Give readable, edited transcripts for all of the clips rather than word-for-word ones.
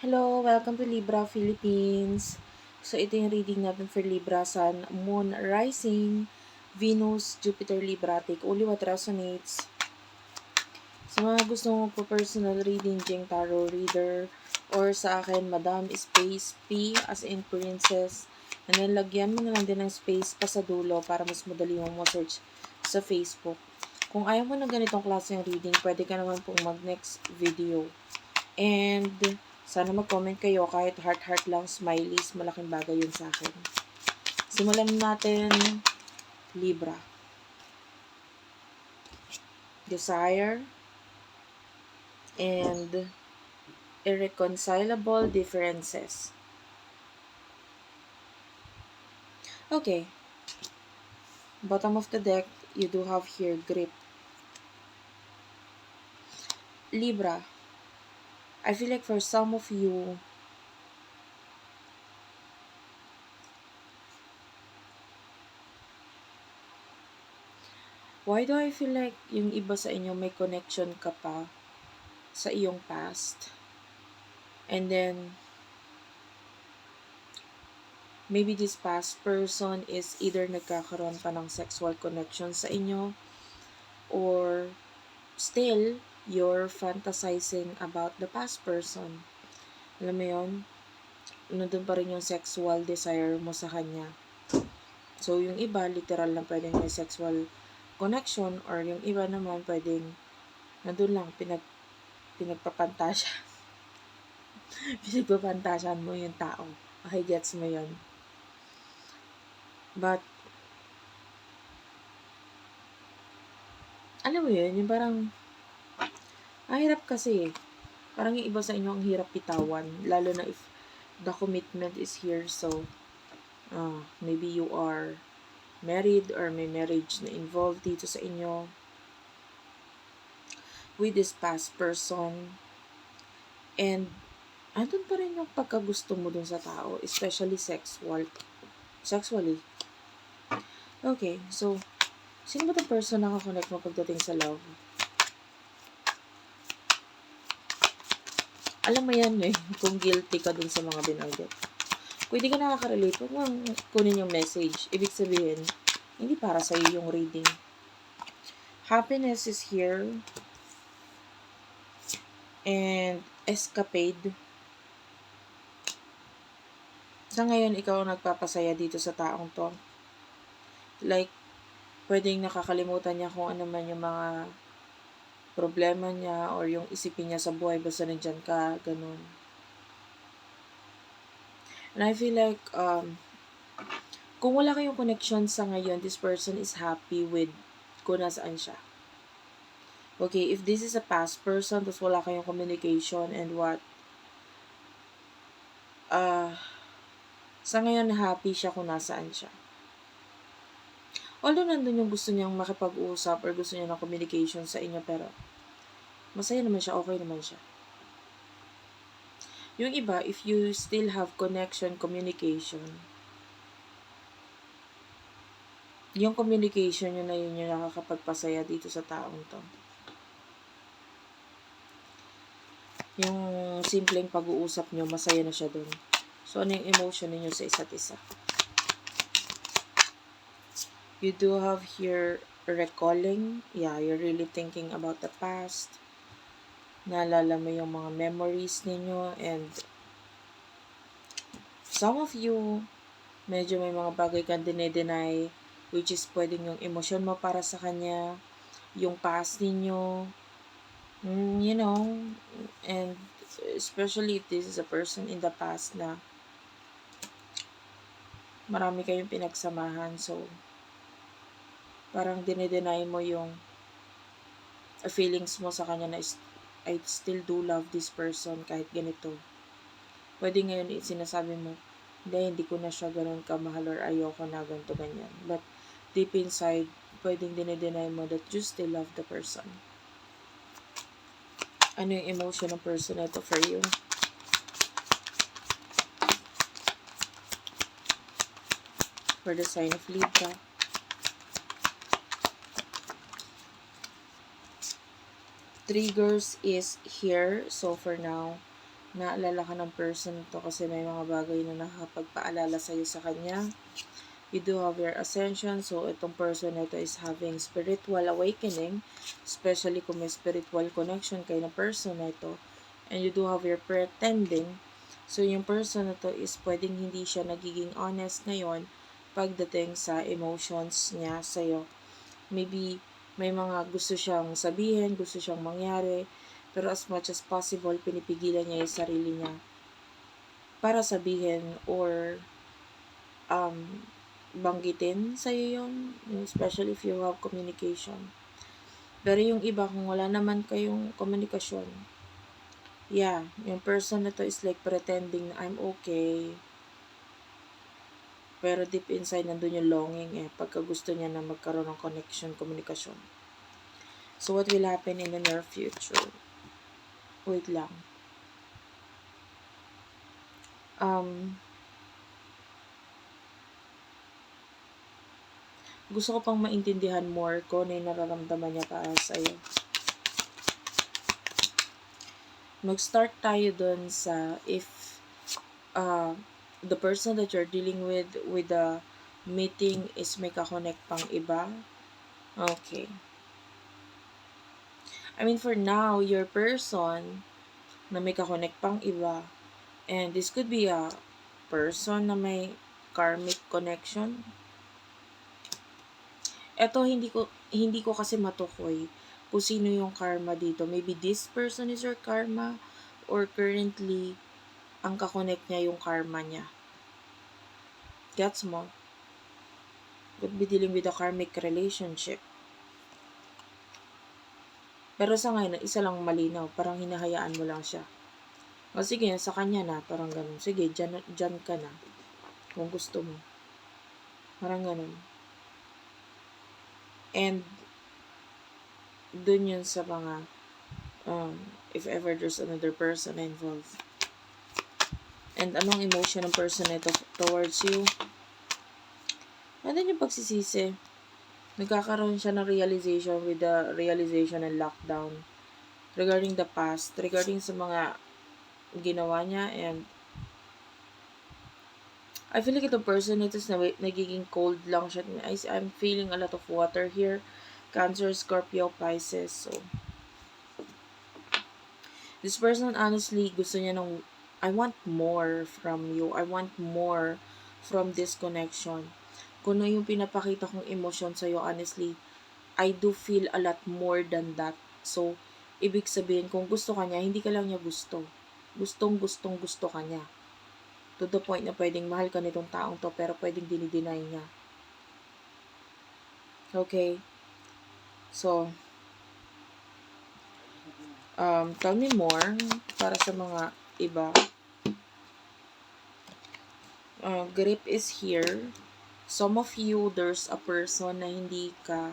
Hello, welcome to Libra Philippines. So ito yung reading natin for Libra, Sun, Moon, Rising, Venus, Jupiter, Libra. Take only what resonates. Sa mga gusto mo po personal reading, Jing Tarot Reader, or sa akin, Madam Space P as in Princess. And then lagyan mo na lang din ng space pa sa dulo para mas madali mo search sa Facebook. Kung ayaw mo ng ganitong klase ng reading, pwede ka naman pong mag-next video. And sana mag-comment kayo kahit heart-heart lang, smileys, malaking bagay yun sa akin. Simulan natin, Libra. Desire and irreconcilable differences. Okay. Bottom of the deck, you do have here grip. Libra. I feel like for some of you, why do I feel like yung iba sa inyo may connection ka pa sa iyong past? And then, maybe this past person is either nagkakaroon pa ng sexual connection sa inyo or still, you're fantasizing about the past person. Alam mo yun? Nandun pa rin yung sexual desire mo sa kanya. So, yung iba, literal na pwedeng may sexual connection or yung iba naman pwedeng nandun lang, pinagpapantasya. Pinagpapantasyan mo yung tao. Okay, gets mo yun. But, alam mo yun, yung parang, ang hirap kasi eh. Parang yung iba sa inyo ang hirap bitawan. Lalo na if the commitment is here. So, maybe you are married or may marriage na involved dito sa inyo with this past person. And, andun pa rin yung pagkagusto mo dun sa tao. Especially sexually. Okay, so, sino ba itong person na nakakonect mo pagdating sa love? Alam mo yan eh, kung guilty ka dun sa mga binanggit. Kung hindi ka nakaka-relate, huwag mong kunin yung message. Ibig sabihin, hindi para sa'yo yung reading. Happiness is here. And escapade. Sa ngayon, ikaw ang nagpapasaya dito sa taong to. Like, pwedeng nakakalimutan niya kung ano man yung mga problema niya or yung isipin niya sa buhay basta nandyan ka, ganun. And I feel like, kung wala kayong connection sa ngayon, this person is happy with kung nasaan siya. Okay, if this is a past person, tapos wala kayong communication and what, sa ngayon, happy siya kung nasaan siya. Although nandun yung gusto niyang makipag-usap or gusto niya ng communication sa inyo, pero masaya naman siya, okay naman siya. Yung iba, if you still have connection, communication, yung communication nyo na yun yung nakakapagpasaya dito sa taong to. Yung simpleng pag-uusap nyo, masaya na siya dun. So, ano yung emotion ninyo sa isa't isa? You do have here recalling. Yeah, you're really thinking about the past. Naalala mo yung mga memories ninyo and some of you, medyo may mga bagay kang dinedeny which is pwedeng yung emosyon mo para sa kanya, yung past ninyo, you know, and especially if this is a person in the past na marami kayong pinagsamahan, so parang dinedeny mo yung feelings mo sa kanya na I still do love this person kahit ganito. Pwede ngayon sinasabi mo, hindi ko na siya ganun kamahal or ayoko na ganito ganyan. But deep inside, pwedeng dinedeny mo that you still love the person. Ano yung emotion ng person na ito for you? For the sign of Libra. Triggers is here. So for now, Naalala ka ng person to kasi may mga bagay na nakakapagpaalala sa'yo sa kanya. You do have your ascension, so itong person na ito is having spiritual awakening, especially kung may spiritual connection kayo na person na ito. And you do have your pretending, so yung person na to is pwedeng hindi siya nagiging honest ngayon pagdating sa emotions niya sa'yo. Maybe may mga gusto siyang sabihin, gusto siyang mangyari, pero as much as possible, pinipigilan niya yung sarili niya para sabihin or banggitin sa'yo yun, especially if you have communication. Pero yung iba, kung wala naman kayong komunikasyon, yung person na to is like pretending na I'm okay. Pero deep inside, nandun yung longing pagka gusto niya na magkaroon ng connection, komunikasyon. So, what will happen in the near future? Wait lang. Gusto ko pang maintindihan more kung ano yung nararamdaman niya para sa'yo. Mag-start tayo dun sa if the person that you're dealing with the meeting is may kakonect pang iba. Okay. I mean, for now, your person na may kakonect pang iba, and this could be a person na may karmic connection. Eto, hindi ko kasi matukoy kung sino yung karma dito. Maybe this person is your karma, or currently, ang kakonect niya yung karma niya. Gets mo? Could be dealing with a karmic relationship. Pero sa ngayon, isa lang malinaw, parang hinahayaan mo lang siya. O sige, sa kanya na, parang ganun. Sige, dyan ka na. Kung gusto mo. Parang ganun. And, dun yun sa mga, if ever there's another person involved. And anong emotion ng person ito towards you? Ano yung pagsisisi? Nagkakaroon siya ng realization with the realization and lockdown regarding the past, regarding sa mga ginawa niya, and I feel like itong person ito is nagiging cold lang siya. I'm feeling a lot of water here. Cancer, Scorpio, Pisces. So, this person honestly gusto niya ng I want more from you. I want more from this connection. Kung ano yung pinapakita kong emosyon sa'yo, honestly, I do feel a lot more than that. So, ibig sabihin, kung gusto ka niya, hindi ka lang niya gusto. Gustong gusto ka niya. To the point na pwedeng mahal ka nitong taong to, pero pwedeng dinideny niya. Okay? So, tell me more para sa mga iba. Grip is here. Some of you, there's a person na hindi ka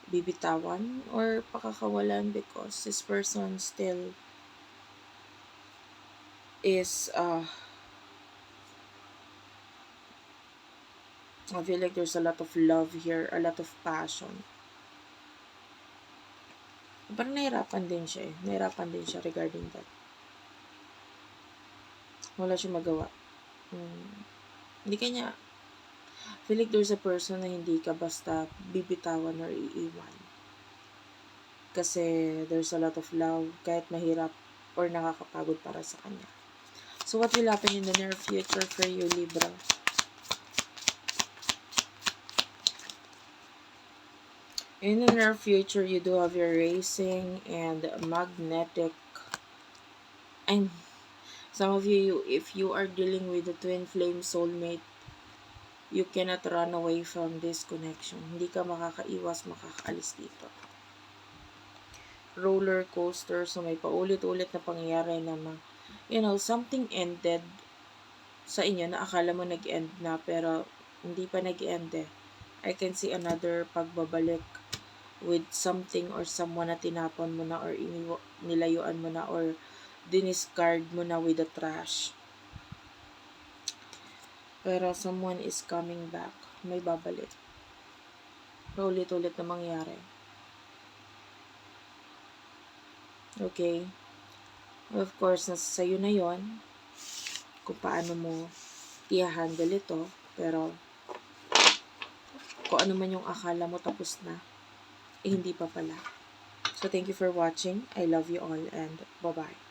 bibitawan or pakakawalan because this person still is I feel like there's a lot of love here, a lot of passion. Parang nahirapan din siya regarding that. Wala siya magawa. Hindi kanya I feel like there's a person na hindi ka basta bibitawan or iiwan. Kasi there's a lot of love kahit mahirap or nakakapagod para sa kanya. So what will happen in the near future for you, Libra? In the near future, you do have your racing and magnetic. And some of you, if you are dealing with a twin flame soulmate, you cannot run away from this connection. Hindi ka makakaalis dito. Roller coaster, so may paulit-ulit na pangyayari na something ended sa inyo na akala mo nag-end na, pero hindi pa nag-end I can see another pagbabalik with something or someone na tinapon mo na or nilayuan mo na or diniscard mo na with the trash. Pero someone is coming back. May babalik. Ulit-ulit na mangyari. Okay. Of course, nasa sayo na yon kung paano mo i-handle ito. Pero, kung ano man yung akala mo tapos na, eh hindi pa pala. So, thank you for watching. I love you all and bye-bye.